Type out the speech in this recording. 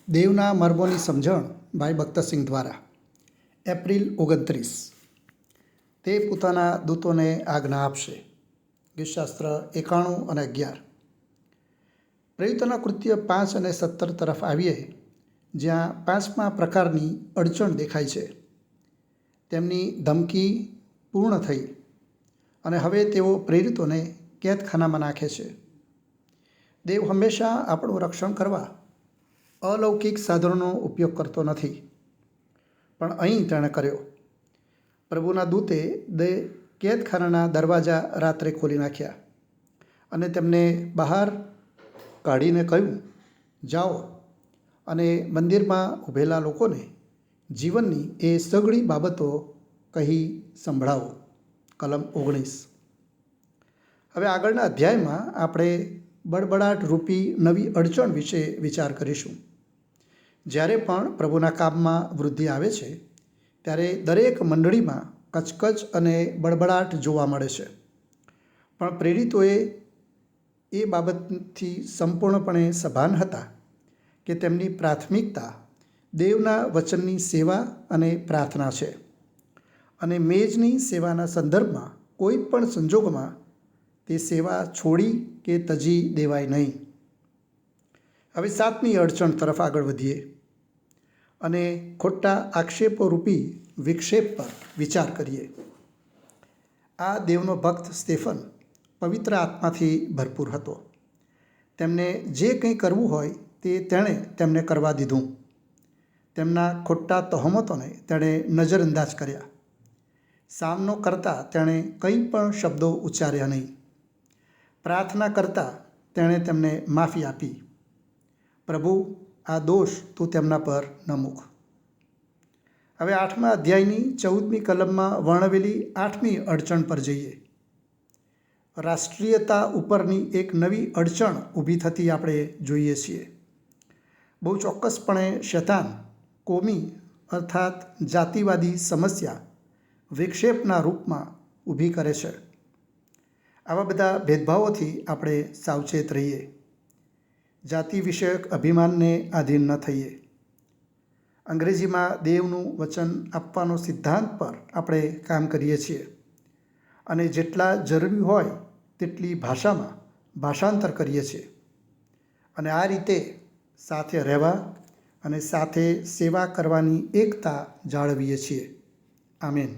દેવના મર્મોની સમજણ ભાઈ ભક્તસિંહ દ્વારા એપ્રિલ 29 તે પોતાના દૂતોને આજ્ઞા આપશે. ગીતશાસ્ત્ર 91 અને 11. પ્રેરિતોના કૃત્ય 5 અને 17 તરફ આવીએ, જ્યાં 5મા પ્રકારની અડચણ દેખાય છે. તેમની ધમકી પૂર્ણ થઈ અને હવે તેઓ પ્રેરિતોને કેદખાનામાં નાખે છે. દેવ હંમેશા આપણું રક્ષણ કરવા અલૌકિક સાધનોનો ઉપયોગ કરતો નથી, પણ અહીં તેણે કર્યો. પ્રભુના દૂતે કેદખાનાના દરવાજા રાત્રે ખોલી નાખ્યા અને તેમને બહાર કાઢીને કહ્યું, જાઓ અને મંદિરમાં ઊભેલા લોકોને જીવનની એ સઘળી બાબતો કહી સંભળાવો. કલમ 19. હવે આગળના અધ્યાયમાં આપણે બડબડાટ રૂપી નવી અડચણ વિશે વિચાર કરીશું. જ્યારે પણ પ્રભુના કામમાં વૃદ્ધિ આવે છે, ત્યારે દરેક મંડળીમાં કચકચ અને બડબડાટ જોવા મળે છે. પણ પ્રેરિતોએ એ બાબતથી સંપૂર્ણપણે સભાન હતા કે તેમની પ્રાથમિકતા દેવના વચનની સેવા અને પ્રાર્થના છે, અને મેજની સેવાના સંદર્ભમાં કોઈ પણ સંજોગોમાં તે સેવા છોડી કે તજી દેવાય નહીં. હવે 7મી અડચણ તરફ આગળ વધીએ અને ખોટા આક્ષેપો રૂપી વિક્ષેપ પર વિચાર કરીએ. આ દેવનો ભક્ત સ્તેફન પવિત્ર આત્માથી ભરપૂર હતો. તેમને જે કંઈ કરવું હોય તે તેણે તેમને કરવા દીધું. તેમના ખોટા તહોમતોને તેણે નજરઅંદાજ કર્યા. સામનો કરતાં તેણે કંઈ પણ શબ્દો ઉચ્ચાર્યા નહીં. પ્રાર્થના કરતાં તેણે તેમને માફી આપી. પ્રભુ, આ દોષ તું તેમના પર ન મૂક. હવે 8મા અધ્યાયની 14મી કલમમાં વર્ણવેલી 8મી અડચણ પર જઈએ. રાષ્ટ્રીયતા ઉપરની એક નવી અડચણ ઊભી થતી આપણે જોઈએ છીએ. બહુ ચોક્કસપણે શૈતાન કોમી અર્થાત જાતિવાદી સમસ્યા વિક્ષેપના રૂપમાં ઊભી કરે છે. આવા બધા ભેદભાવોથી આપણે સાવચેત રહીએ. જાતિ વિષયક અભિમાનને આધીન ન થઈએ. અંગ્રેજીમાં દેવનું વચન આપવાનો સિદ્ધાંત પર આપણે કામ કરીએ છીએ અને જેટલા જરૂરી હોય તેટલી ભાષામાં ભાષાંતર કરીએ છીએ, અને આ રીતે સાથે રહેવા અને સાથે સેવા કરવાની એકતા જાળવીએ છીએ. આમેન.